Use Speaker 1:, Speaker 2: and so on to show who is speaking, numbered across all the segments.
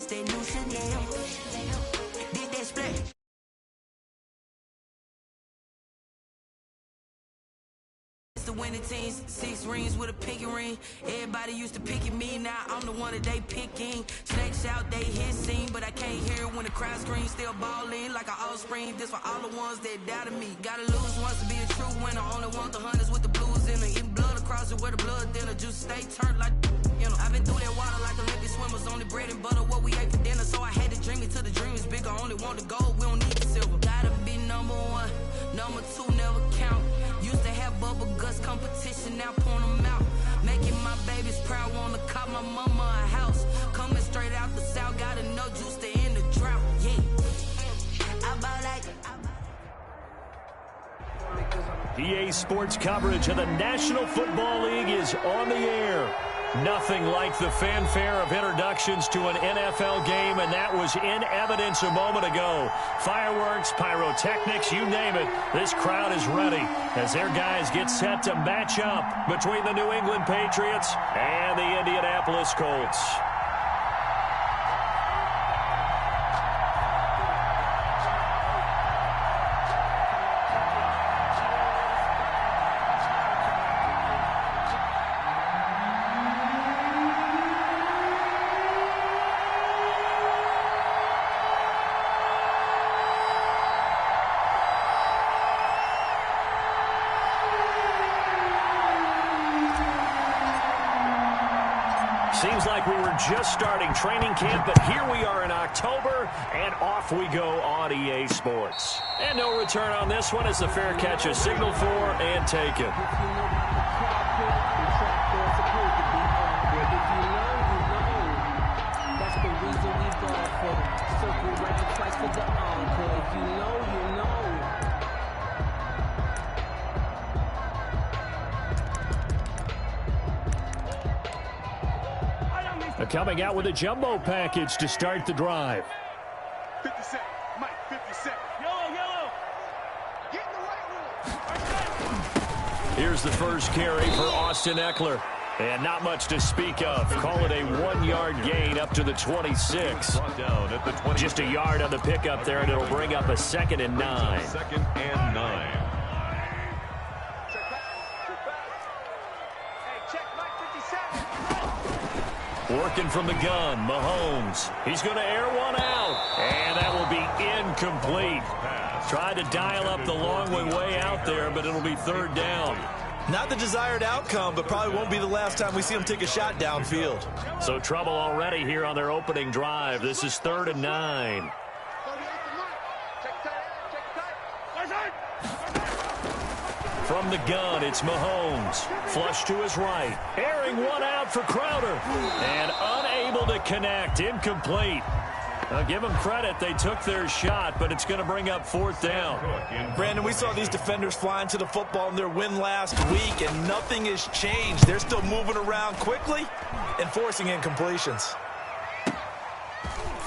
Speaker 1: that new Chanel. Did that splash. The winning teams, 6 rings with a pinky ring. Everybody used to pick at me, now I'm the one that they picking. Snakes out, they hit scene, but I can't hear it when the crowd screams. Still balling like an offspring. This for all the ones that doubted me. Gotta lose once to be a true winner. Only want the hunters with the blues in it. Eating blood across it where the blood dinner. Juice stay turned like, you know. I've been through that water like Olympic swimmers. Only bread and butter, what we ate for dinner. So I had to dream it till the dream is bigger. Only want the gold, we don't need the silver. Gotta be number 1, number 2 never count. Used to have bubble guts competition, now point them out. Making my babies proud, wanna cop my mama a house. Coming straight out the south, gotta know juice to end the drought. Yeah, I bought like
Speaker 2: EA Sports coverage of the National Football League is on the air. Nothing like the fanfare of introductions to an NFL game, and that was in evidence a moment ago. Fireworks, pyrotechnics, you name it. This crowd is ready as their guys get set to match up between the New England Patriots and the Indianapolis Colts. Seems like we were just starting training camp, but here we are in October, and off we go on EA Sports. And no return on this one as the fair catch is signaled for and taken. Coming out with a jumbo package to start the drive.
Speaker 3: 50 seconds, Mike, 50 seconds. Yellow. Get in the right one.
Speaker 2: Here's the first carry for Austin Eckler. And not much to speak of. Call it a 1-yard gain up to the 26. Just a yard on the pickup there, and it'll bring up a 2nd and 9.
Speaker 3: 2nd and 9.
Speaker 2: Working from the gun, Mahomes. He's going to air one out, and that will be incomplete. Tried to dial up the long way out there, but it'll be 3rd down.
Speaker 4: Not the desired outcome, but probably won't be the last time we see him take a shot downfield.
Speaker 2: So trouble already here on their opening drive. This is 3rd and 9. From the gun, it's Mahomes. Flush to his right. Airing one out for Crowder. And unable to connect. Incomplete. Now, give them credit. They took their shot, but it's going to bring up 4th down.
Speaker 4: Brandon, we saw these defenders flying to the football in their win last week, and nothing has changed. They're still moving around quickly and forcing incompletions.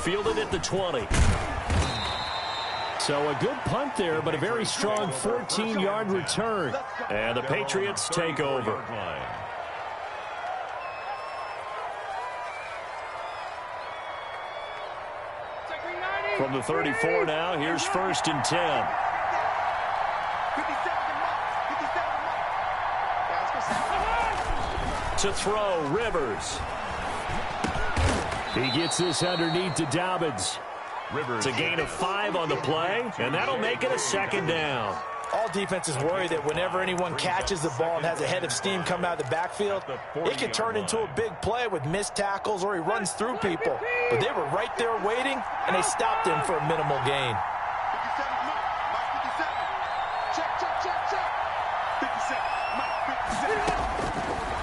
Speaker 2: Fielded at the 20. So a good punt there, but a very strong 14-yard return. And the Patriots take over. From the 34 now, here's 1st and 10. To throw, Rivers. He gets this underneath to Dobbins. It's a gain of 5 on the play, and that'll make it a 2nd down.
Speaker 4: All defenses worry that whenever anyone catches the ball and has a head of steam come out of the backfield, it can turn into a big play with missed tackles or he runs through people. But they were right there waiting, and they stopped him for a minimal gain.
Speaker 3: 57, Mike, 57. Check. 57, Mike,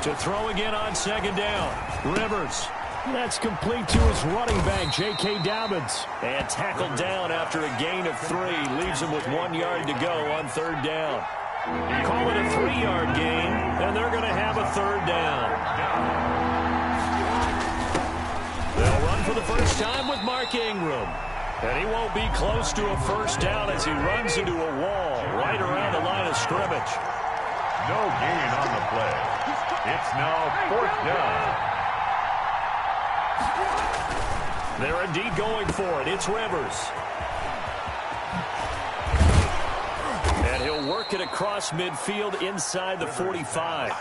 Speaker 3: 57.
Speaker 2: To throw again on 2nd down. Rivers. That's complete to his running back, J.K. Dobbins. And tackled down after a gain of 3. Leaves him with 1 yard to go on 3rd down. Call it a 3-yard gain, and they're going to have a 3rd down. They'll run for the first time with Mark Ingram. And he won't be close to a 1st down as he runs into a wall right around the line of scrimmage.
Speaker 3: No gain on the play. It's now 4th down.
Speaker 2: They're indeed going for it. It's Rivers. And he'll work it across midfield inside the 45.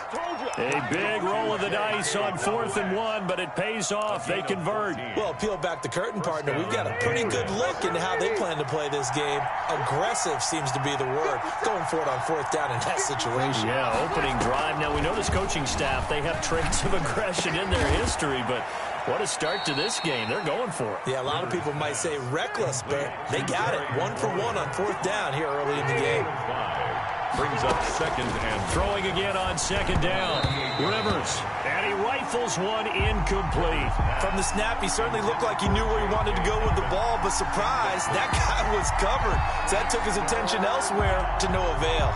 Speaker 2: A big roll of the dice on 4th and 1, but it pays off. They convert.
Speaker 4: Well, peel back the curtain, partner. We've got a pretty good look into how they plan to play this game. Aggressive seems to be the word. Going for it on 4th down in that situation.
Speaker 2: Yeah, opening drive. Now, we know this coaching staff, they have traits of aggression in their history, but what a start to this game. They're going for it.
Speaker 4: Yeah, a lot of people might say reckless, but they got it. 1 for 1 on 4th down here early in the game.
Speaker 5: Brings up 2nd and
Speaker 2: throwing again on 2nd down. Rivers, and he rifles one incomplete.
Speaker 4: From the snap, he certainly looked like he knew where he wanted to go with the ball, but surprise, that guy was covered. So that took his attention elsewhere to no avail.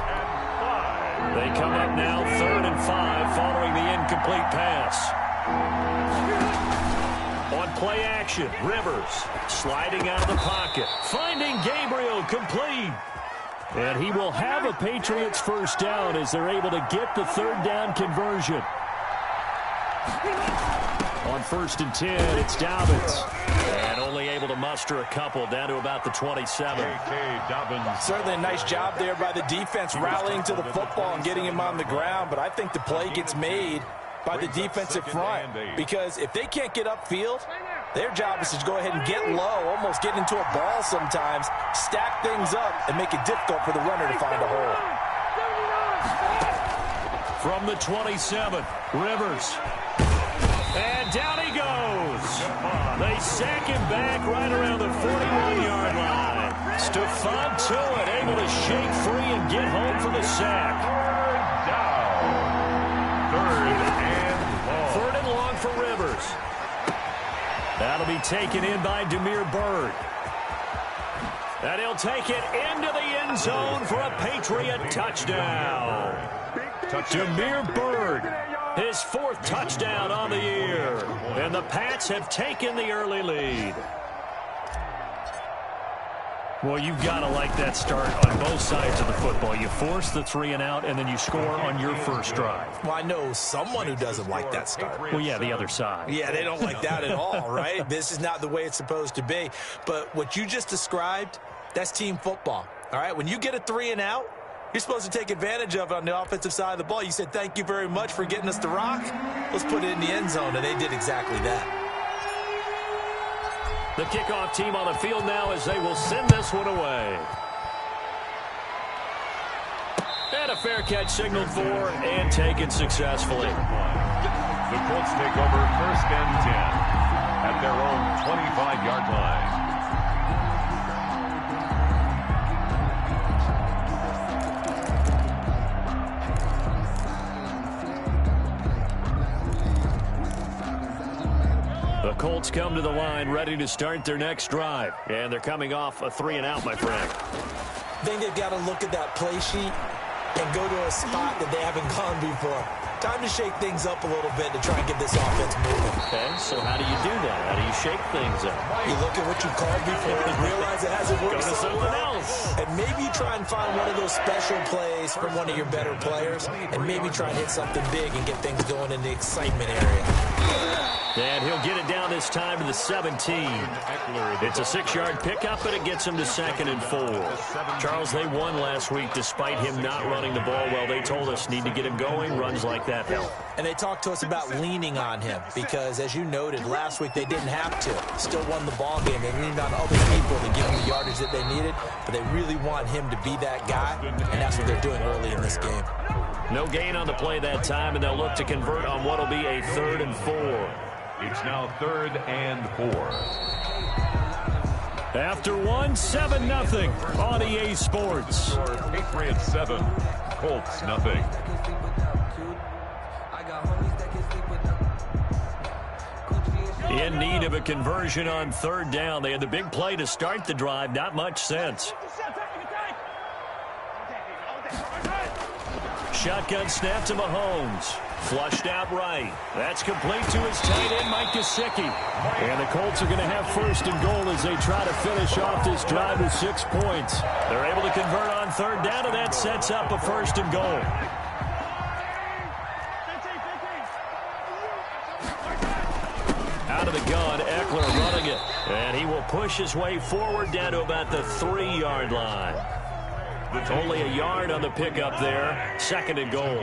Speaker 2: They come up now 3rd and 5 following the incomplete pass. On play action, Rivers sliding out of the pocket, finding Gabriel complete. And he will have a Patriots first down as they're able to get the 3rd down conversion. On 1st and 10, it's Dobbins. And only able to muster a couple down to about the 27.
Speaker 4: Certainly a nice job there by the defense rallying to the football and getting him on the ground. But I think the play gets made by the defensive front, because if they can't get upfield, their job is to go ahead and get low, almost get into a ball sometimes, stack things up, and make it difficult for the runner to find a hole.
Speaker 2: From the 27, Rivers. And down he goes. They sack him back right around the 41-yard line. Stephon Tuitt able to shake free and get home for the sack. 3rd and long for Rivers. That'll be taken in by Damiere Byrd. And he'll take it into the end zone for a Patriot touchdown. Damiere Byrd, his 4th touchdown on the year. And the Pats have taken the early lead. Well, you've got to like that start on both sides of the football. You force the 3 and out, and then you score on your first drive.
Speaker 4: Well, I know someone who doesn't like that start.
Speaker 2: Well, yeah, the other side.
Speaker 4: Yeah, they don't like that at all, right? This is not the way it's supposed to be. But what you just described, that's team football, all right? When you get a 3 and out, you're supposed to take advantage of it on the offensive side of the ball. You said, thank you very much for getting us the rock. Let's put it in the end zone, and they did exactly that.
Speaker 2: The kickoff team on the field now as they will send this one away. And a fair catch signaled for and taken successfully.
Speaker 5: The Colts take over 1st and 10 at their own 25-yard line.
Speaker 2: The Colts come to the line ready to start their next drive. And they're coming off a 3 and out, my friend.
Speaker 4: I think they've got to look at that play sheet and go to a spot that they haven't gone before. Time to shake things up a little bit to try and get this offense moving.
Speaker 2: Okay, so how do you do that? How do you shake things up?
Speaker 4: You look at what you called before and realize it hasn't worked.
Speaker 2: Go to something else.
Speaker 4: And maybe try and find one of those special plays from one of your better players, and maybe try and hit something big and get things going in the excitement area.
Speaker 2: And he'll get it down this time to the 17. It's a 6-yard pickup, but it gets him to 2nd and 4. Charles, they won last week despite him not running the ball well. They told us need to get him going. Runs like that help.
Speaker 4: And they talked to us about leaning on him because, as you noted, last week they didn't have to. Still won the ball game. They leaned on other people to give them the yardage that they needed, but they really want him to be that guy, and that's what they're doing early in this game.
Speaker 2: No gain on the play that time, and they'll look to convert on what will be a 3rd and 4.
Speaker 5: It's now 3rd and 4.
Speaker 2: After 7-0 on EA Sports.
Speaker 5: Patriots 7, Colts nothing.
Speaker 2: In need of a conversion on 3rd down. They had the big play to start the drive. Not much sense. Shotgun snap to Mahomes. Flushed out right. That's complete to his tight end, Mike Gesicki. And the Colts are going to have 1st and goal as they try to finish off this drive with 6 points. They're able to convert on 3rd down, and that sets up a 1st and goal. Out of the gun, Eckler running it. And he will push his way forward down to about the 3-yard line. Only a yard on the pickup there. 2nd and goal.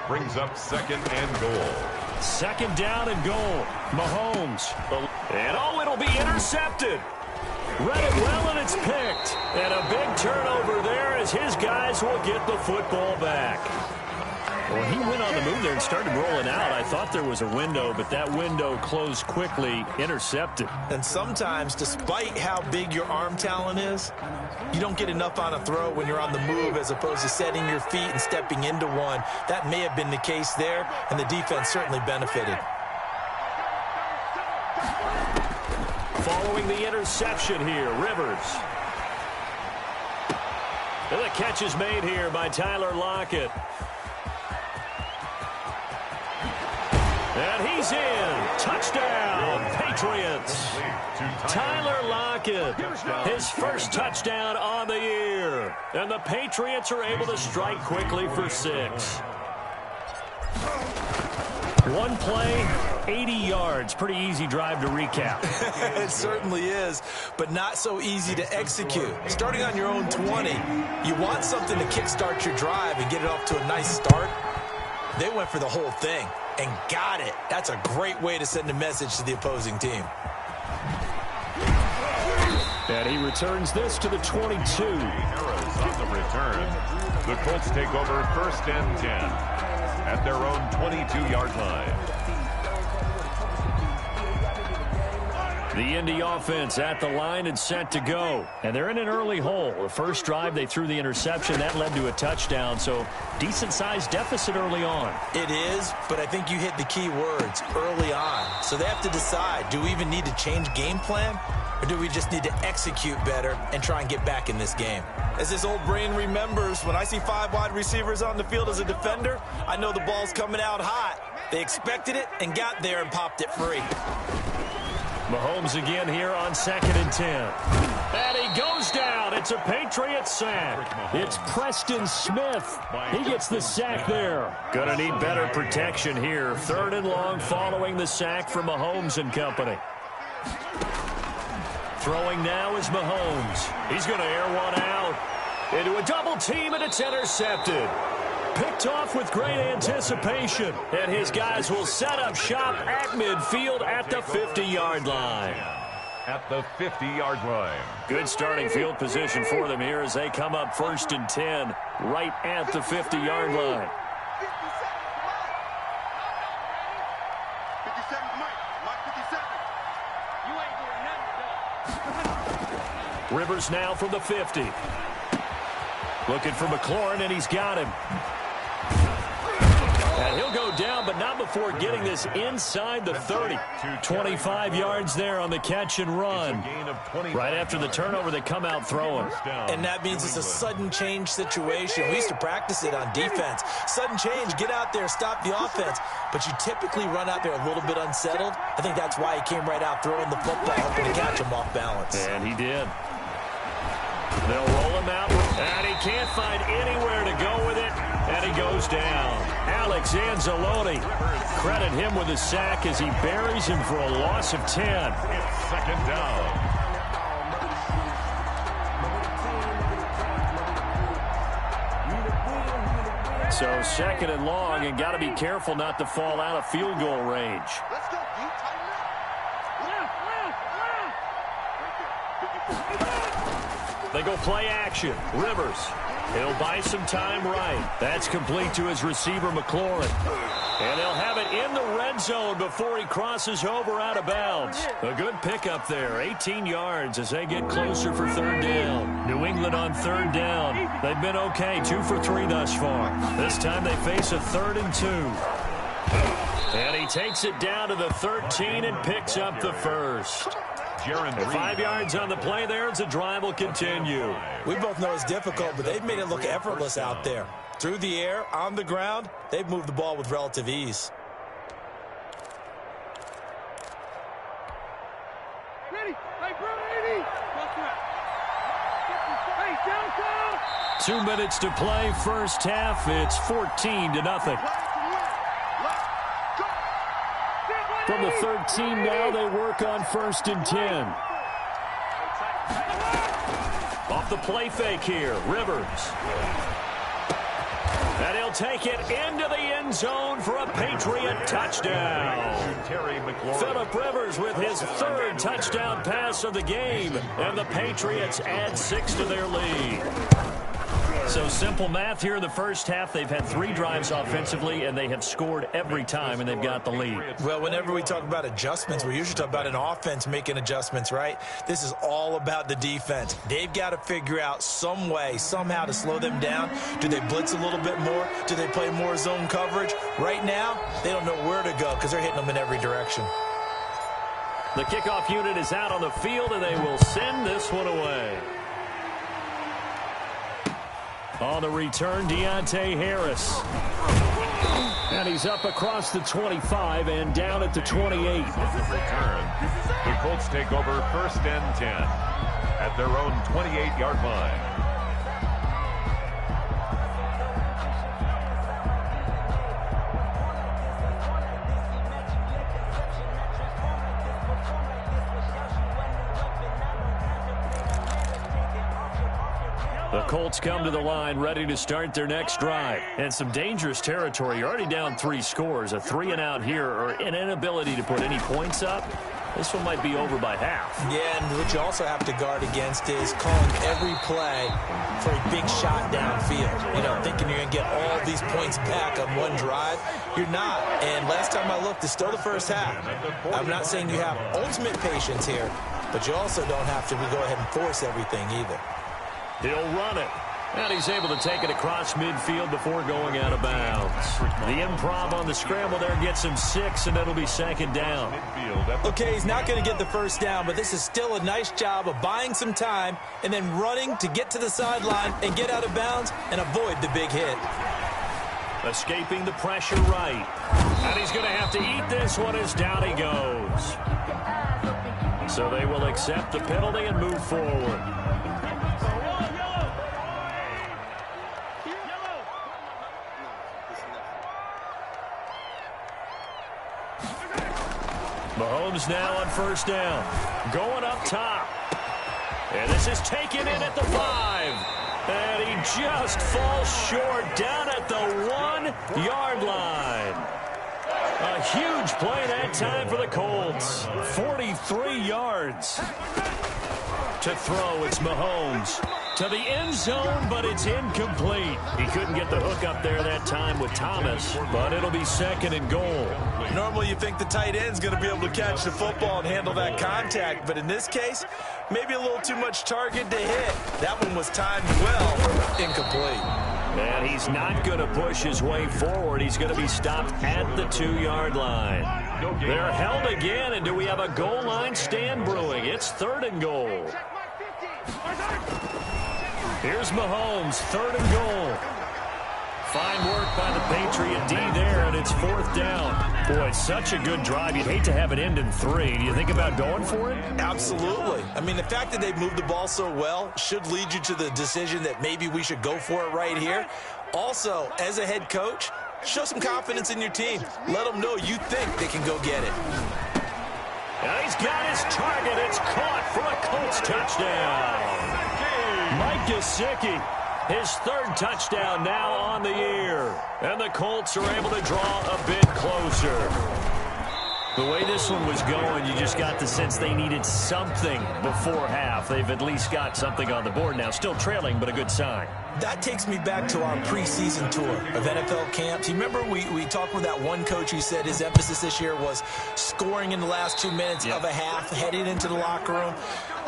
Speaker 5: Brings up 2nd and goal.
Speaker 2: 2nd down and goal. Mahomes. And it'll be intercepted. Read it well, and it's picked. And a big turnover there as his guys will get the football back. Well, he went on the move there and started rolling out. I thought there was a window, but that window closed quickly, intercepted.
Speaker 4: And sometimes, despite how big your arm talent is, you don't get enough on a throw when you're on the move as opposed to setting your feet and stepping into one. That may have been the case there, and the defense certainly benefited.
Speaker 2: Following the interception here, Rivers. And the catch is made here by Tyler Lockett. And he's in. Touchdown, Patriots. Tyler Lockett, his first touchdown on the year. And the Patriots are able to strike quickly for 6. One play, 80 yards. Pretty easy drive to recap.
Speaker 4: It certainly is, but not so easy to execute. Starting on your own 20, you want something to kickstart your drive and get it off to a nice start. They went for the whole thing and got it. That's a great way to send a message to the opposing team.
Speaker 2: And he returns this to the 22.
Speaker 5: Harris on the return. The Colts take over 1st and 10 at their own 22-yard line.
Speaker 2: The Indy offense at the line and set to go. And they're in an early hole. The first drive, they threw the interception. That led to a touchdown, so decent-sized deficit early on.
Speaker 4: It is, but I think you hit the key words, early on. So they have to decide, do we even need to change game plan? Or do we just need to execute better and try and get back in this game? As this old brain remembers, when I see 5 wide receivers on the field as a defender, I know the ball's coming out hot. They expected it and got there and popped it free.
Speaker 2: Mahomes again here on 2nd and 10. And he goes down. It's a Patriots sack. It's Preston Smith. He gets the sack there. Gonna need better protection here. 3rd and long following the sack from Mahomes and company. Throwing now is Mahomes. He's going to air one out. Into a double team, and it's intercepted. Picked off with great anticipation. And his guys will set up shop at midfield at the 50-yard line.
Speaker 5: At the 50-yard line.
Speaker 2: Good starting field position for them here as they come up 1st and 10 right at the 50-yard line.
Speaker 3: 57, Mike 57. You ain't doing nothing,
Speaker 2: Rivers now from the 50. Looking for McLaurin, and he's got him. And he'll go down, but not before getting this inside the 30. 25 yards there on the catch and run. Right after the turnover, they come out throwing.
Speaker 4: And that means it's a sudden change situation. We used to practice it on defense. Sudden change, get out there, stop the offense. But you typically run out there a little bit unsettled. I think that's why he came right out throwing the football, hoping to catch him off balance.
Speaker 2: And he did. They'll roll him out, and he can't find anywhere to go with it, and he goes down. Alex Anzalone, credit him with a sack as he buries him for a loss of 10.
Speaker 5: It's 2nd down.
Speaker 2: So 2nd and long, and got to be careful not to fall out of field goal range.
Speaker 3: Let's go, dude.
Speaker 2: They go play action. Rivers. He'll buy some time right. That's complete to his receiver, McLaurin. And they'll have it in the red zone before he crosses over out of bounds. A good pickup there. 18 yards as they get closer for 3rd down. New England on 3rd down. They've been okay. 2 for 3 thus far. This time they face a 3rd and 2. And he takes it down to the 13 and picks up the first. 5 yards on the play there as the drive will continue.
Speaker 4: We both know it's difficult, but they've made it look effortless out there. Through the air, on the ground, they've moved the ball with relative ease.
Speaker 3: Ready? Hey, bro, 80. Hey,
Speaker 2: 2 minutes to play, first half. It's 14-0. From the 13 now, they work on 1st and 10. Off the play fake here, Rivers. And he'll take it into the end zone for a Patriot touchdown. Phillip Rivers with his 3rd touchdown pass of the game. And the Patriots add 6 to their lead. So simple math here in the first half. They've had 3 drives offensively, and they have scored every time, and they've got the lead.
Speaker 4: Well, whenever we talk about adjustments, we usually talk about an offense making adjustments, right? This is all about the defense. They've got to figure out some way, somehow to slow them down. Do they blitz a little bit more? Do they play more zone coverage? Right now, they don't know where to go because they're hitting them in every direction.
Speaker 2: The kickoff unit is out on the field, and they will send this one away. On the return, Deontay Harris. And he's up across the 25 and down at the 28.
Speaker 5: On the return, the Colts take over 1st and 10 at their own 28-yard line.
Speaker 2: The Colts come to the line ready to start their next drive. And some dangerous territory. You're already down 3 scores. A 3-and-out here or an inability to put any points up. This one might be over by half.
Speaker 4: Yeah, and what you also have to guard against is calling every play for a big shot downfield. You know, thinking you're going to get all these points back on one drive. You're not. And last time I looked, it's still the first half. I'm not saying you have ultimate patience here, but you also don't have to go ahead and force everything either.
Speaker 2: He'll run it. And he's able to take it across midfield before going out of bounds. The improv on the scramble there gets him 6, and it'll be 2nd down.
Speaker 4: Okay, he's not going to get the first down, but this is still a nice job of buying some time and then running to get to the sideline and get out of bounds and avoid the big hit.
Speaker 2: Escaping the pressure right. And he's going to have to eat this one as down he goes. So they will accept the penalty and move forward. Mahomes now on 1st down. Going up top. And this is taken in at the 5. And he just falls short down at the 1-yard line. A huge play that time for the Colts. 43 yards. To throw, it's Mahomes. To the end zone, but it's incomplete. He couldn't get the hook up there that time with Thomas, but it'll be 2nd and goal.
Speaker 4: Normally you think the tight end's going to be able to catch the football and handle that contact, but in this case, maybe a little too much target to hit. That one was timed well, incomplete.
Speaker 2: And he's not going to push his way forward. He's going to be stopped at the 2-yard line. They're held again, and do we have a goal line stand brewing? It's 3rd and goal. Here's Mahomes, 3rd and goal. Fine work by the Patriot D there, and it's 4th down. Boy, it's such a good drive. You'd hate to have it end in 3. Do you think about going for it?
Speaker 4: Absolutely. I mean, the fact that they've moved the ball so well should lead you to the decision that maybe we should go for it right here. Also, as a head coach, show some confidence in your team. Let them know you think they can go get it.
Speaker 2: And he's got his target. It's caught for a Colts touchdown. Mike Gesicki, his 3rd touchdown now on the year. And the Colts are able to draw a bit closer. The way this one was going, you just got the sense they needed something before half. They've at least got something on the board now. Still trailing, but a good sign.
Speaker 4: That takes me back to our preseason tour of NFL camps. You remember we talked with that one coach who said his emphasis this year was scoring in the last 2 minutes of a half, heading into the locker room.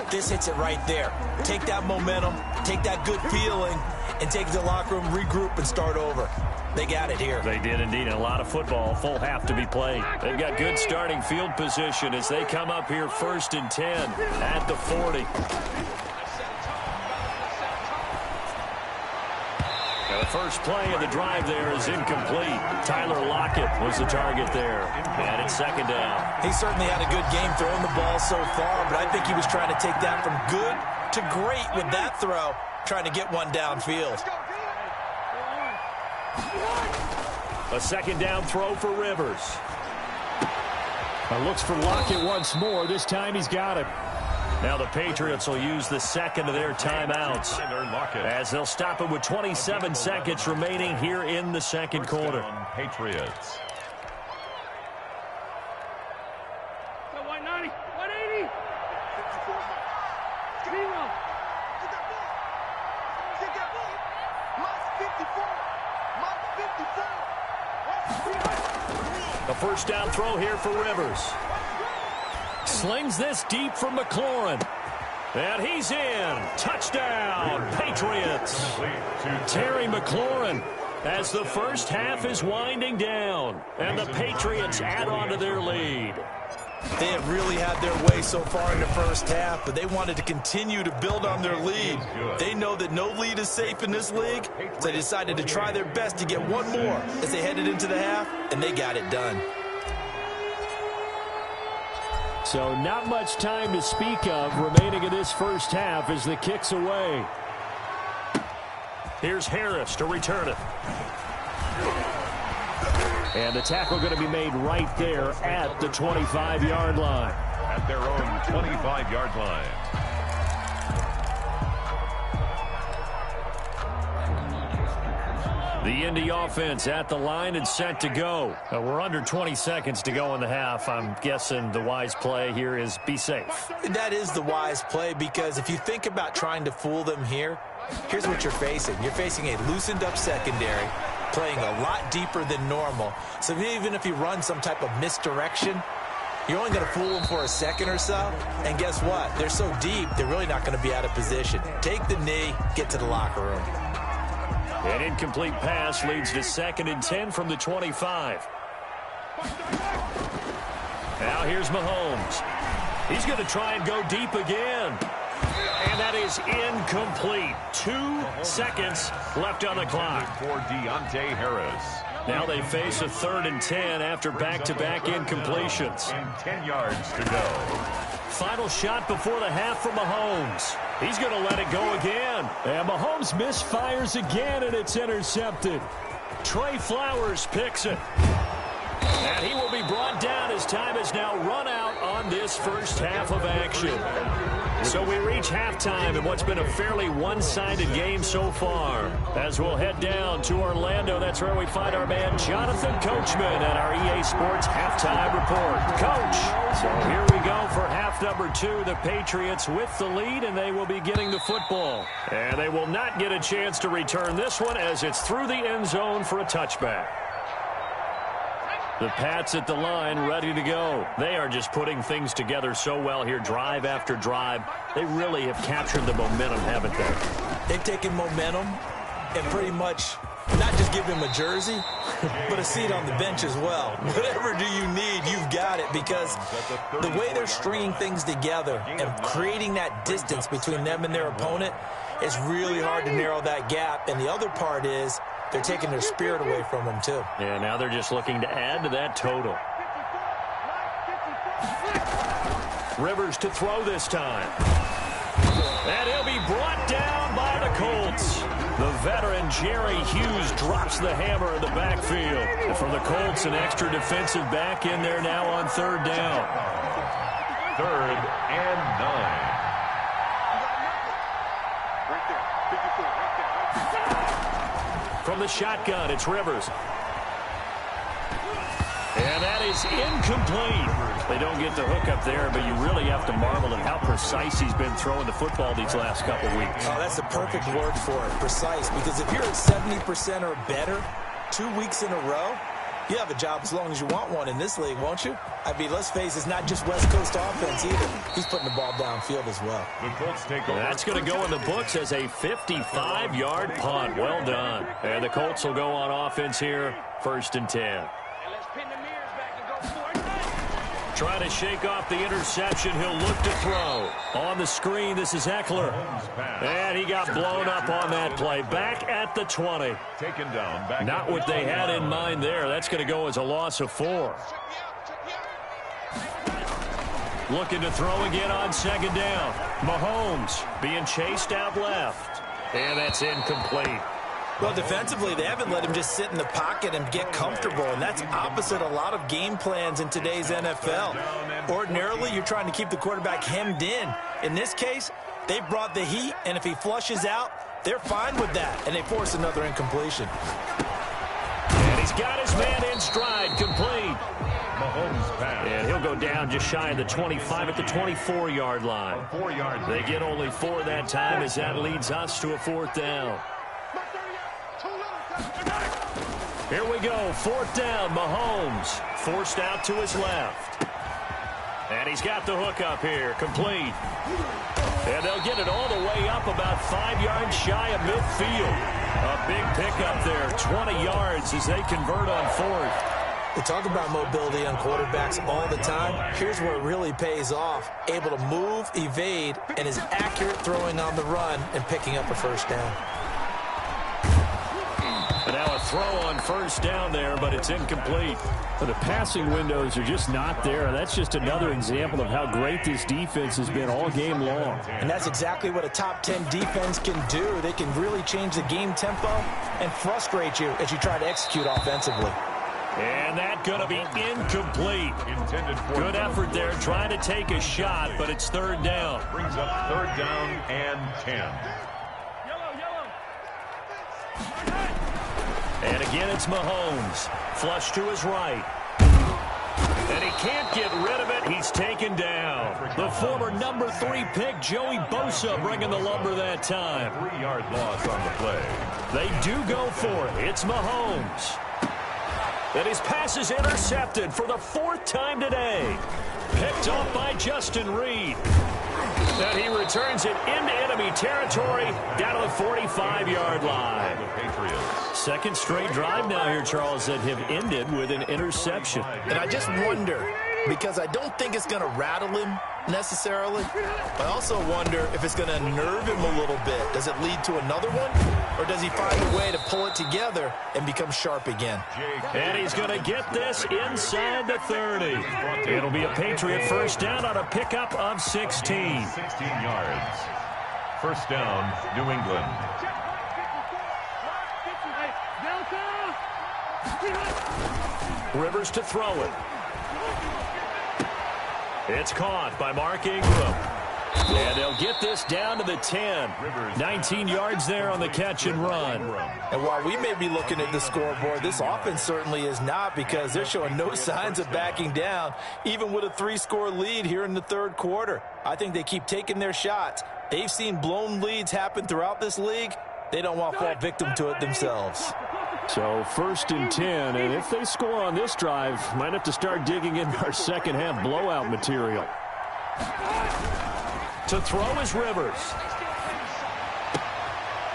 Speaker 4: This hits it right there. Take that momentum, take that good feeling, and take it to the locker room, regroup, and start over. They got it here.
Speaker 2: They did indeed. A lot of football, full half to be played. They've got good starting field position as they come up here 1st and 10 at the 40. Now the first play of the drive there is incomplete. Tyler Lockett was the target there. And it's 2nd down.
Speaker 4: He certainly had a good game throwing the ball so far, but I think he was trying to take that from good to great with that throw, trying to get one downfield.
Speaker 2: A 2nd down throw for Rivers. Looks for Lockett once more. This time he's got it. Now the Patriots will use the second of their timeouts as they'll stop it with 27 seconds remaining here in the second quarter.
Speaker 5: Patriots.
Speaker 3: 190, 180. 54. Zero. Get that ball. Get that ball. Mike 54. Mike 54.
Speaker 2: A first down throw here for Rivers. Slings this deep for McLaurin. And he's in. Touchdown, Patriots. Terry McLaurin as the first half is winding down. And the Patriots add on to their lead.
Speaker 4: They have really had their way so far in the first half, but they wanted to continue to build on their lead. They know that no lead is safe in this league, so they decided to try their best to get one more as they headed into the half, and they got it done.
Speaker 2: So not much time to speak of remaining in this first half as the kick's away. Here's Harris to return it. And the tackle going to be made right there at the 25-yard line.
Speaker 5: At their own 25-yard line.
Speaker 2: The Indy offense at the line and set to go. We're under 20 seconds to go in the half. I'm guessing the wise play here is be safe.
Speaker 4: That is the wise play, because if you think about trying to fool them here, here's what you're facing. You're facing a loosened up secondary, playing a lot deeper than normal. So even if you run some type of misdirection, you're only going to fool them for a second or so. And guess what? They're so deep, they're really not going to be out of position. Take the knee, get to the locker room.
Speaker 2: An incomplete pass leads to 2nd and 10 from the 25. Now here's Mahomes. He's going to try and go deep again. And that is incomplete. 2 seconds left on the clock.
Speaker 5: For Deontay Harris.
Speaker 2: Now they face a 3rd and 10 after back-to-back incompletions.
Speaker 5: And 10 yards to go.
Speaker 2: Final shot before the half for Mahomes. He's going to let it go again. And Mahomes misfires again, and it's intercepted. Trey Flowers picks it. And he will be brought down as time has now run out on this first half of action. So we reach halftime in what's been a fairly one-sided game so far. As we'll head down to Orlando, that's where we find our man Jonathan Coachman at our EA Sports Halftime Report. Coach, so here we go for half number 2. The Patriots with the lead, and they will be getting the football. And they will not get a chance to return this one as it's through the end zone for a touchback. The Pats at the line, ready to go. They are just putting things together so well here, drive after drive. They really have captured the momentum, haven't they?
Speaker 4: They've taken momentum and pretty much not just give him a jersey, but a seat on the bench as well. Whatever do you need, you've got it, because the way they're stringing things together and creating that distance between them and their opponent is really hard to narrow that gap. And the other part is they're taking their spirit away from them, too.
Speaker 2: Yeah, now they're just looking to add to that total. Rivers to throw this time. And he'll be brought down by the Colts. The veteran Jerry Hughes drops the hammer in the backfield. And for the Colts, an extra defensive back in there now on 3rd down.
Speaker 5: 3rd and 9.
Speaker 2: From the shotgun, it's Rivers. And that is incomplete. They don't get the hook up there, but you really have to marvel at how precise he's been throwing the football these last couple weeks.
Speaker 4: Oh, that's the perfect word for it, precise, because if you're at 70% or better 2 weeks in a row, you have a job as long as you want one in this league, won't you? I mean, let's face it, it's not just West Coast offense either. He's putting the ball downfield as well.
Speaker 5: The Colts take over.
Speaker 2: That's going to go in the books as a 55-yard punt. Well done. And the Colts will go on offense here, 1st and 10. Trying to shake off the interception. He'll look to throw. On the screen, this is Eckler. And he got blown up on that play. Back at the 20.
Speaker 5: Taken down. Back
Speaker 2: Not what they had in mind there. That's going to go as a loss of 4. Looking to throw again on 2nd down. Mahomes being chased out left. And that's incomplete.
Speaker 4: Well, defensively, they haven't let him just sit in the pocket and get comfortable, and that's opposite a lot of game plans in today's NFL. Ordinarily, you're trying to keep the quarterback hemmed in. In this case, they brought the heat, and if he flushes out, they're fine with that, and they force another incompletion.
Speaker 2: And he's got his man in stride, complete.
Speaker 5: Mahomes pass.
Speaker 2: And he'll go down just shy of the 25 at the 24-yard line.
Speaker 5: 4 yards.
Speaker 2: They get only 4 that time as that leads us to a 4th down. Here we go, 4th down, Mahomes. Forced out to his left. And he's got the hook up here, complete. And they'll get it all the way up about 5 yards shy of midfield. A big pickup there, 20 yards as they convert on 4th.
Speaker 4: We talk about mobility on quarterbacks all the time. Here's where it really pays off. Able to move, evade, and is accurate throwing on the run and picking up a 1st down.
Speaker 2: And now a throw on 1st down there, but it's incomplete.
Speaker 6: But the passing windows are just not there. That's just another example of how great this defense has been all game long.
Speaker 4: And that's exactly what a top 10 defense can do. They can really change the game tempo and frustrate you as you try to execute offensively.
Speaker 2: And that going to be incomplete.
Speaker 5: Intended for
Speaker 2: good effort there, trying to take a shot, but it's 3rd down.
Speaker 5: Brings up 3rd down and 10.
Speaker 2: And again, it's Mahomes. Flush to his right. And he can't get rid of it. He's taken down. The former number 3 pick, Joey Bosa, bringing the lumber that time.
Speaker 5: 3-yard loss on the play.
Speaker 2: They do go for it. It's Mahomes. And his pass is intercepted for the 4th time today. Picked off by Justin Reed. And he returns it into enemy territory down to the 45-yard line.
Speaker 5: The Patriots.
Speaker 2: 2nd straight drive now here, Charles, that have ended with an interception.
Speaker 4: And I just wonder, because I don't think it's going to rattle him necessarily. I also wonder if it's going to unnerve him a little bit. Does it lead to another one? Or does he find a way to pull it together and become sharp again?
Speaker 2: And he's going to get this inside the 30. It'll be a Patriot 1st down on a pickup of 16.
Speaker 5: 16 yards. 1st down, New England.
Speaker 2: Rivers to throw it. It's caught by Mark Ingram. And they'll get this down to the 10. 19 yards there on the catch and run.
Speaker 4: And while we may be looking at the scoreboard, this offense certainly is not, because they're showing no signs of backing down, even with a 3-score lead here in the 3rd quarter. I think they keep taking their shots. They've seen blown leads happen throughout this league. They don't want to fall victim to it themselves.
Speaker 6: So 1st and 10, and if they score on this drive, might have to start digging into our 2nd half blowout material.
Speaker 2: To throw is Rivers.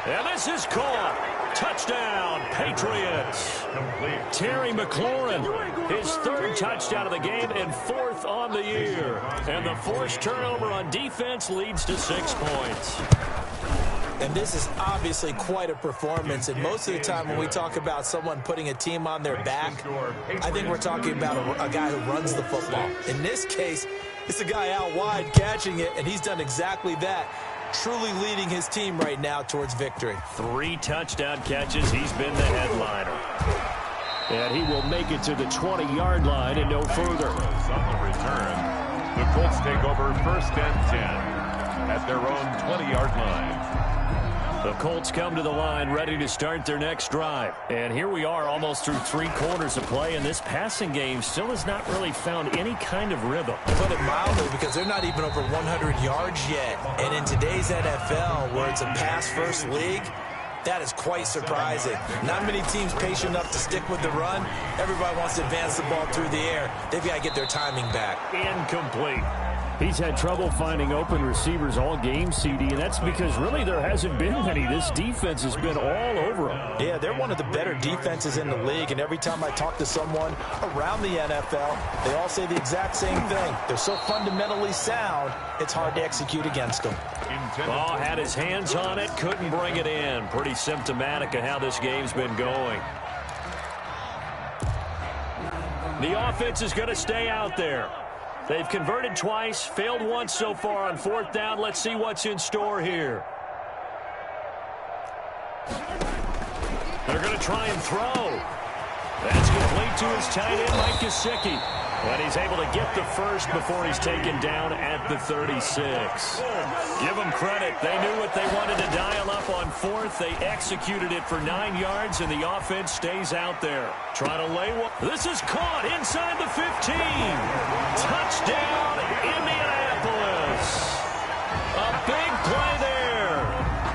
Speaker 2: And this is caught. Touchdown, Patriots. Terry McLaurin, his 3rd touchdown of the game and 4th on the year. And the forced turnover on defense leads to 6 points.
Speaker 4: And this is obviously quite a performance. And most of the time when we talk about someone putting a team on their back, I think we're talking about a guy who runs the football. In this case, it's a guy out wide catching it, and he's done exactly that, truly leading his team right now towards victory.
Speaker 2: 3 touchdown catches. He's been the headliner.
Speaker 6: And he will make it to the 20-yard line and no further.
Speaker 5: On the return, the Colts take over 1st and 10 at their own 20-yard line.
Speaker 2: The Colts come to the line ready to start their next drive. And here we are almost through 3 quarters of play, and this passing game still has not really found any kind of rhythm.
Speaker 4: Put it mildly, because they're not even over 100 yards yet. And in today's NFL, where it's a pass-first league, that is quite surprising. Not many teams patient enough to stick with the run. Everybody wants to advance the ball through the air. They've got to get their timing back.
Speaker 2: Incomplete.
Speaker 6: He's had trouble finding open receivers all game, CD, and that's because really there hasn't been many. This defense has been all over him.
Speaker 4: Yeah, they're one of the better defenses in the league, and every time I talk to someone around the NFL, they all say the exact same thing. They're so fundamentally sound, it's hard to execute against them.
Speaker 2: Ball had his hands on it, couldn't bring it in. Pretty symptomatic of how this game's been going. The offense is going to stay out there. They've converted twice, failed once so far on 4th down. Let's see what's in store here. They're going to try and throw. That's complete to his tight end, Mike Gesicki. And he's able to get the first before he's taken down at the 36. Give them credit. They knew what they wanted to dial up on fourth. They executed it for 9 yards, and the offense stays out there. Trying to lay one. This is caught inside the 15. Touchdown, Indianapolis. A big play there.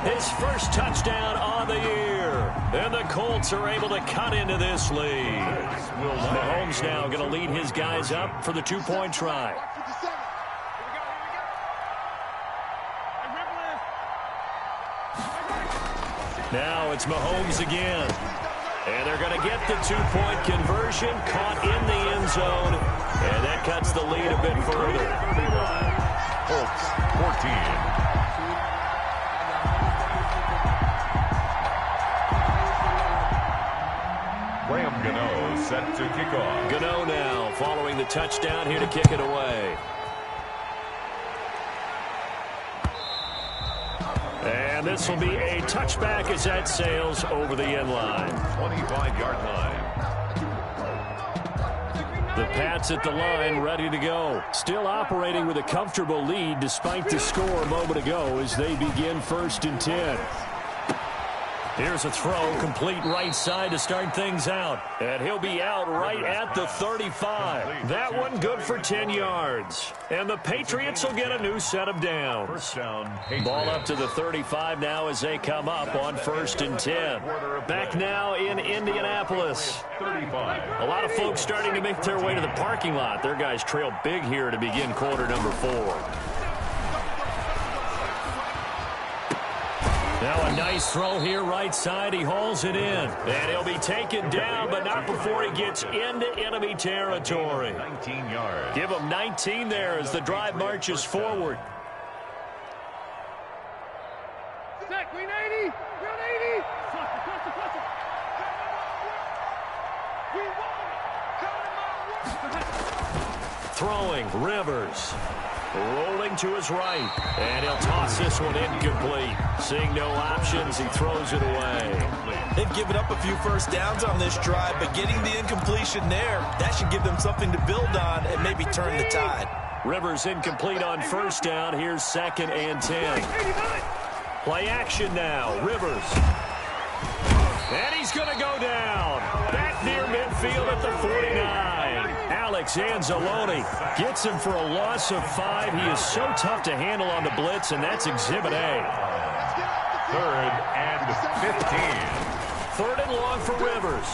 Speaker 2: His first touchdown on the year. And the Colts are able to cut into this lead. Mahomes now going to lead his guys up for the two-point try. Now it's Mahomes again. And they're going to get the two-point conversion, caught in the end zone. And that cuts the lead a bit further.
Speaker 5: Colts 14. Gano set to kick off.
Speaker 2: Gano now following the touchdown here to kick it away. And this will be a touchback as that sails over the end line.
Speaker 5: 25-yard line.
Speaker 6: The Pats at the line ready to go. Still operating with a comfortable lead despite the score a moment ago as they begin 1st and 10.
Speaker 2: Here's a throw, complete right side to start things out. And he'll be out right at the 35. That one good for 10 yards. And the Patriots will get a new set of downs.
Speaker 5: First down,
Speaker 2: Ball up to the 35 now as they come up on 1st and 10. Back now in Indianapolis.
Speaker 5: 35.
Speaker 2: A lot of folks starting to make their way to the parking lot. Their guys trail big here to begin quarter number 4. Now a nice throw here right side. He hauls it in. And he'll be taken down, but not before he gets into enemy territory.
Speaker 5: 19 yards.
Speaker 2: Give him 19 there as the drive marches forward.
Speaker 3: Zach, green 80. Green 80.
Speaker 2: Throwing, Rivers. Rolling to his right. And he'll toss this one incomplete. Seeing no options, he throws it away.
Speaker 4: They've given up a few first downs on this drive, but getting the incompletion there, that should give them something to build on and maybe turn the tide.
Speaker 2: Rivers incomplete on first down. Here's 2nd and 10. Play action now. Rivers. And he's going to go down. Back near midfield at the 49. Alex Anzalone gets him for a loss of 5. He is so tough to handle on the blitz, and that's Exhibit A.
Speaker 5: 3rd and 15.
Speaker 2: 3rd and long for Rivers.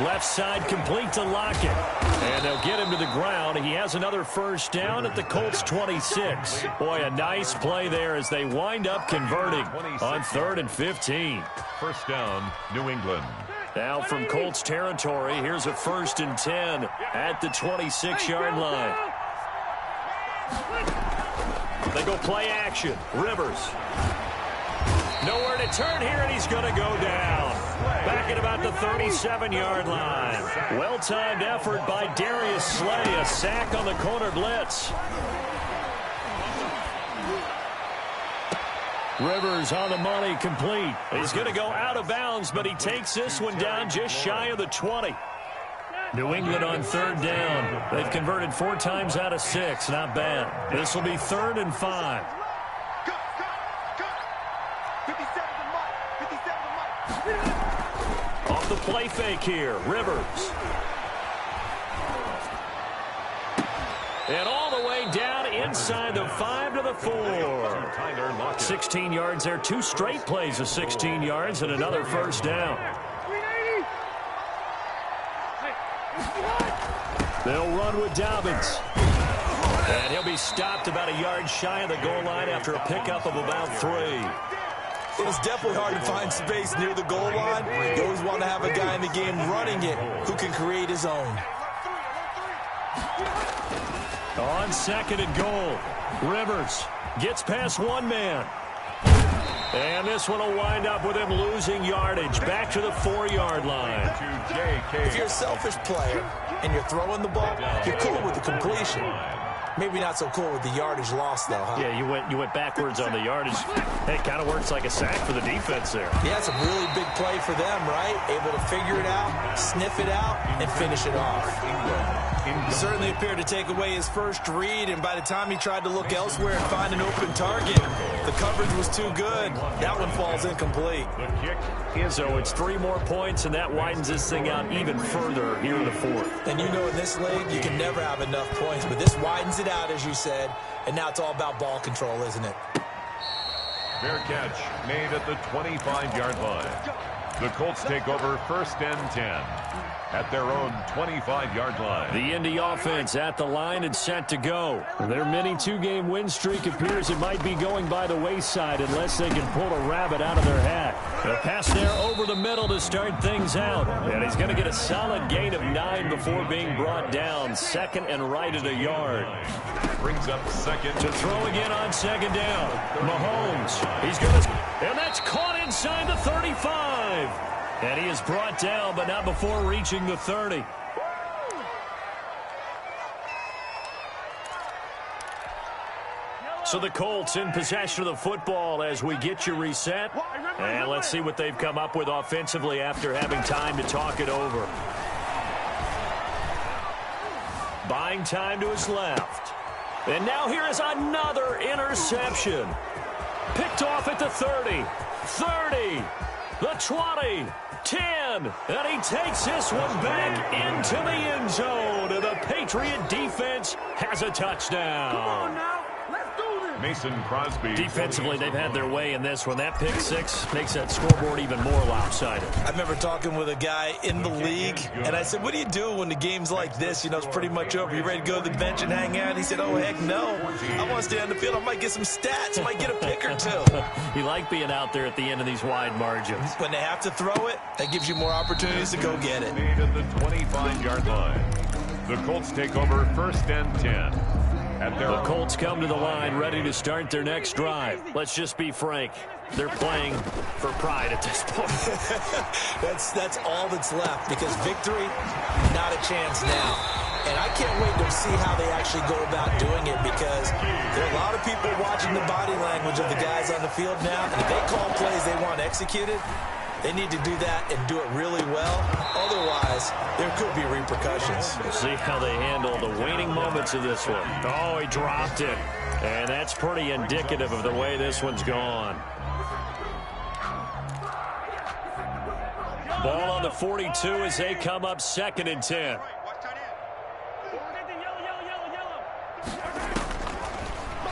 Speaker 2: Left side complete to Lockett. And they'll get him to the ground. He has another first down at the Colts 26. Boy, a nice play there as they wind up converting on 3rd and 15.
Speaker 5: First down, New England.
Speaker 2: Now from Colts territory, here's a 1st and 10 at the 26-yard line. They go play action. Rivers. Nowhere to turn here, and he's going to go down. Back at about the 37-yard line. Well-timed effort by Darius Slay. A sack on the corner blitz. Rivers on the money, complete. He's going to go out of bounds, but he takes this one down just shy of the 20. New England on 3rd down. They've converted 4 times out of 6. Not bad. This will be 3rd and 5. Off the play fake here, Rivers. And all the way down inside the 5 to the 4. 16 yards there. 2 straight plays of 16 yards and another first down. They'll run with Dobbins. And he'll be stopped about a yard shy of the goal line after a pickup of about 3.
Speaker 4: It is definitely hard to find space near the goal line. You always want to have a guy in the game running it who can create his own.
Speaker 2: On 2nd and goal, Rivers gets past 1 man. And this one will wind up with him losing yardage back to the 4-yard line.
Speaker 4: If you're a selfish player and you're throwing the ball, you're cool with the completion. Maybe not so cool with the yardage loss, though, huh?
Speaker 6: Yeah, you went backwards on the yardage. Hey, it kind of works like a sack for the defense there.
Speaker 4: Yeah, it's a really big play for them, right? Able to figure it out, sniff it out, and finish it off. He certainly appeared to take away his first read, and by the time he tried to look elsewhere and find an open target, the coverage was too good. That one falls incomplete.
Speaker 5: The kick is
Speaker 6: So it's 3 more points, and that widens this thing out even further here in the 4th.
Speaker 4: And you know in this league, you can never have enough points, but this widens it out, as you said, and now it's all about ball control, isn't it?
Speaker 5: fair catch made at the 25-yard line. The Colts take over 1st and 10 at their own 25-yard line.
Speaker 6: The Indy offense at the line and set to go. Their mini 2-game win streak appears it might be going by the wayside unless they can pull a rabbit out of their hat. A pass there over the middle to start things out. And he's going to get a solid gain of 9 before being brought down. 2nd and right at a yard.
Speaker 5: Brings up 2nd.
Speaker 6: To throw again on 2nd down. Mahomes. He's going to... And that's caught inside the 35. And he is brought down, but not before reaching the 30. So the Colts in possession of the football as we get you reset. And let's see what they've come up with offensively after having time to talk it over. Buying time to his left. And now here is another interception. Picked off at the 30, 30, the 20, 10, and he takes this one back into the end zone. And the Patriot defense has a touchdown.
Speaker 3: Come on now, let's do this.
Speaker 5: Mason Crosby.
Speaker 6: Defensively, they've had their way in this one. That pick 6 makes that scoreboard even more lopsided.
Speaker 4: I remember talking with a guy in the league, and I said, what do you do when the game's like this? You know, it's pretty much over. You ready to go to the bench and hang out? He said, oh, heck no. I want to stay on the field. I might get some stats. I might get a pick or two.
Speaker 6: You like being out there at the end of these wide margins.
Speaker 4: When they have to throw it, that gives you more opportunities to go get it.
Speaker 5: Made at the 25-yard line. The Colts take over 1st and 10.
Speaker 6: The Colts come to the line ready to start their next drive. Let's just be frank. They're playing for pride at this point.
Speaker 4: That's all that's left, because victory, not a chance now. And I can't wait to see how they actually go about doing it, because there are a lot of people watching the body language of the guys on the field now. And if they call plays they want executed, they need to do that and do it really well. Otherwise, there could be repercussions.
Speaker 6: We'll see how they handle the waning moments of this one. Oh, he dropped it. And that's pretty indicative of the way this one's gone. Ball on the 42 as they come up 2nd and 10.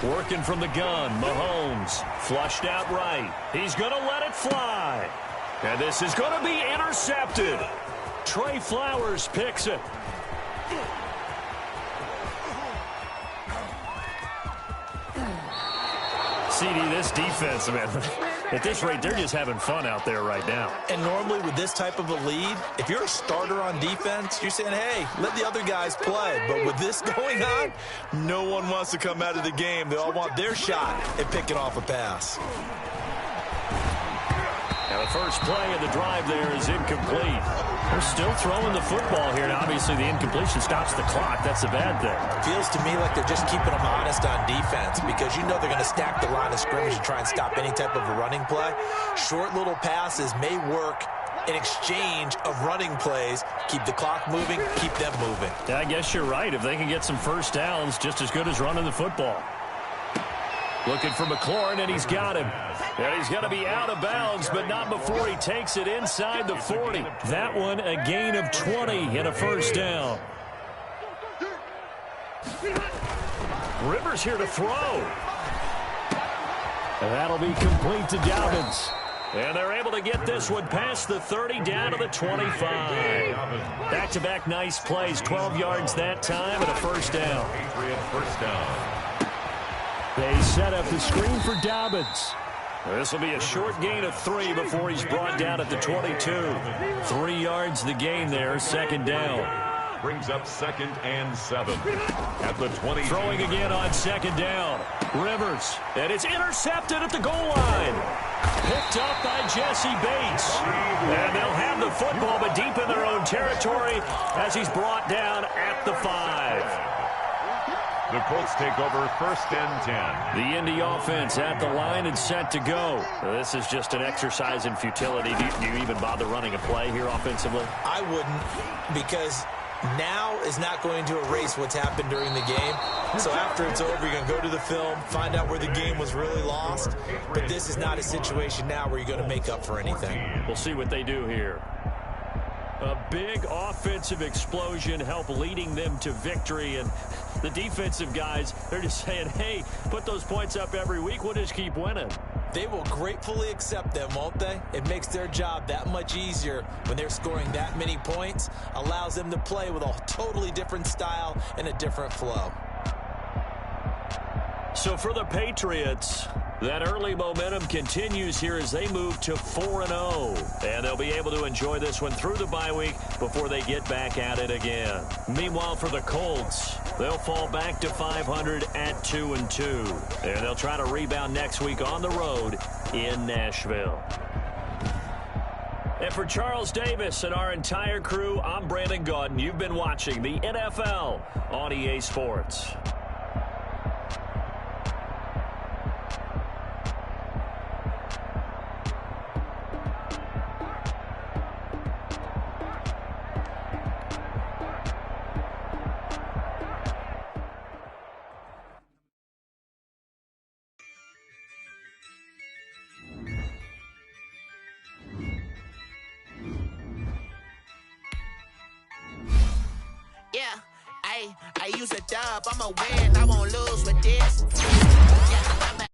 Speaker 6: Working from the gun, Mahomes. Flushed out right. He's going to let it fly. And this is going to be intercepted. Trey Flowers picks it. CD, this defense, man, at this rate, they're just having fun out there right now.
Speaker 4: And normally with this type of a lead, if you're a starter on defense, you're saying, hey, let the other guys play. But with this going on, no one wants to come out of the game. They all want their shot at picking off a pass.
Speaker 6: Now the first play of the drive there is incomplete. They're still throwing the football here. Now, obviously, the incompletion stops the clock. That's a bad thing.
Speaker 4: Feels to me like they're just keeping them honest on defense, because you know they're going to stack the line of scrimmage and try and stop any type of a running play. Short little passes may work in exchange of running plays. Keep the clock moving, keep them moving.
Speaker 6: Yeah, I guess you're right. If they can get some first downs, just as good as running the football. Looking for McLaurin, and he's got him. And he's going to be out of bounds, but not before he takes it inside the 40. That one, a gain of 20 and a first down. Rivers here to throw. And that'll be complete to Dobbins. And they're able to get this one past the 30 down to the 25. Back-to-back nice plays, 12 yards that time and a first down.
Speaker 5: First down.
Speaker 6: They set up the screen for Dobbins. This will be a short gain of 3 before he's brought down at the 22. 3 yards the gain there, 2nd down.
Speaker 5: Brings up 2nd and 7 at the 20.
Speaker 6: Throwing again on 2nd down. Rivers, and it's intercepted at the goal line. Picked up by Jesse Bates. And they'll have the football, but deep in their own territory as he's brought down at the 5.
Speaker 5: The Colts take over 1st and 10.
Speaker 6: The Indy offense at the line and set to go. This is just an exercise in futility. Do you even bother running a play here offensively?
Speaker 4: I wouldn't, because now is not going to erase what's happened during the game. So after it's over, you're going to go to the film, find out where the game was really lost. But this is not a situation now where you're going to make up for anything.
Speaker 6: We'll see what they do here. A big offensive explosion help leading them to victory. And the defensive guys, they're just saying, hey, put those points up every week. We'll just keep winning.
Speaker 4: They will gratefully accept them, won't they? It makes their job that much easier when they're scoring that many points. Allows them to play with a totally different style and a different flow.
Speaker 6: So for the Patriots, that early momentum continues here as they move to 4-0. And they'll be able to enjoy this one through the bye week before they get back at it again. Meanwhile, for the Colts, they'll fall back to 500 at 2-2. And they'll try to rebound next week on the road in Nashville. And for Charles Davis and our entire crew, I'm Brandon Gaudin. You've been watching the NFL on EA Sports.
Speaker 7: I use a dub, I'ma win, I won't lose with this. Yeah,